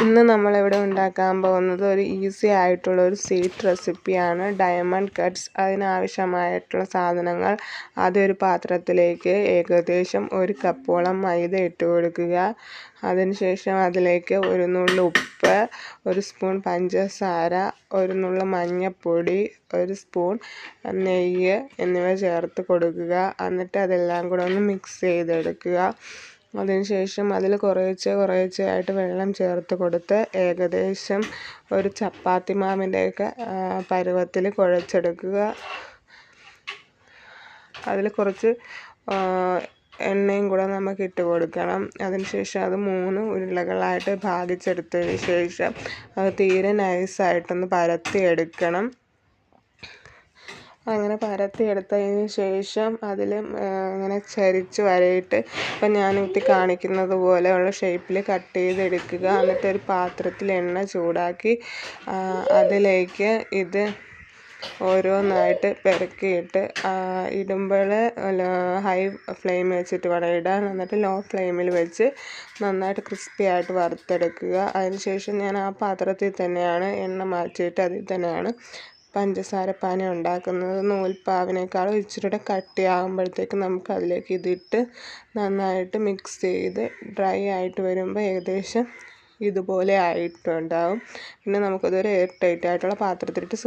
ഇന്ന് നമ്മളിവിടെ ഉണ്ടാക്കാൻ പോകുന്നത് ഒരു ഈസി ആയിട്ടുള്ള ഒരു സ്വീറ്റ് റെസിപ്പിയാണ്, ഡയമണ്ട് കട്ട്സ്. അതിനാവശ്യമായിട്ടുള്ള സാധനങ്ങൾ: ആദ്യം ഒരു പാത്രത്തിലേക്ക് ഏകദേശം 1 കപ്പോളം മൈദ ഇട്ട് കൊടുക്കുക. അതിനുശേഷം അതിലേക്ക് ഒരു നുള്ളു ഉപ്പ്, 1 സ്പൂൺ പഞ്ചസാര, 1 നുള്ളു മഞ്ഞൾപ്പൊടി, 1 സ്പൂൺ നെയ്യ് എന്നിവ ചേർത്ത് കൊടുക്കുക. എന്നിട്ട് അതെല്ലാം കൂടെ ഒന്ന് മിക്സ് ചെയ്തെടുക്കുക. അതിനുശേഷം അതിൽ കുറേശ്ശെയായിട്ട് വെള്ളം ചേർത്ത് കൊടുത്ത് ഏകദേശം ഒരു ചപ്പാത്തി മാവിൻ്റെയൊക്കെ പരുവത്തിൽ കുഴച്ചെടുക്കുക. അതിൽ കുറച്ച് എണ്ണയും കൂടെ നമുക്ക് ഇട്ട് കൊടുക്കണം. അതിനുശേഷം അത് 3 ഉരുളകളായിട്ട് ഭാഗിച്ചെടുത്തതിന് ശേഷം അത് തീരെ നൈസായിട്ടൊന്ന് പരത്തിയെടുക്കണം. അങ്ങനെ പരത്തിയെടുത്തതിന് ശേഷം അതിൽ ഇങ്ങനെ ചരിച്ച് വരയിട്ട് ഇപ്പം ഞാനിട്ട് കാണിക്കുന്നത് പോലെയുള്ള ഷേപ്പിൽ കട്ട് ചെയ്തെടുക്കുക. എന്നിട്ട് ഒരു പാത്രത്തിൽ എണ്ണ ചൂടാക്കി അതിലേക്ക് ഇത് ഓരോന്നായിട്ട് പെരക്കിയിട്ട് ഇടുമ്പോൾ ഹൈ ഫ്ലെയിം വെച്ചിട്ട് വേണം ഇടാൻ. എന്നിട്ട് ലോ ഫ്ലെയിമിൽ വെച്ച് നന്നായിട്ട് ക്രിസ്പി ആയിട്ട് വറുത്തെടുക്കുക. അതിനുശേഷം ഞാൻ ആ പാത്രത്തിൽ തന്നെയാണ് എണ്ണ മാറ്റിയിട്ട് അതിൽ തന്നെയാണ് പഞ്ചസാരപ്പാനി ഉണ്ടാക്കുന്നത്. നൂൽപ്പാവിനേക്കാളും ഇച്ചിരിയുടെ കട്ടിയാകുമ്പോഴത്തേക്ക് നമുക്ക് അതിലേക്ക് ഇതിട്ട് നന്നായിട്ട് മിക്സ് ചെയ്ത് ഡ്രൈ ആയിട്ട് വരുമ്പോൾ ഏകദേശം ഇതുപോലെ ആയിട്ടുണ്ടാവും. പിന്നെ നമുക്കതൊരു എയർ ടൈറ്റ് ആയിട്ടുള്ള പാത്രത്തിലിട്ട്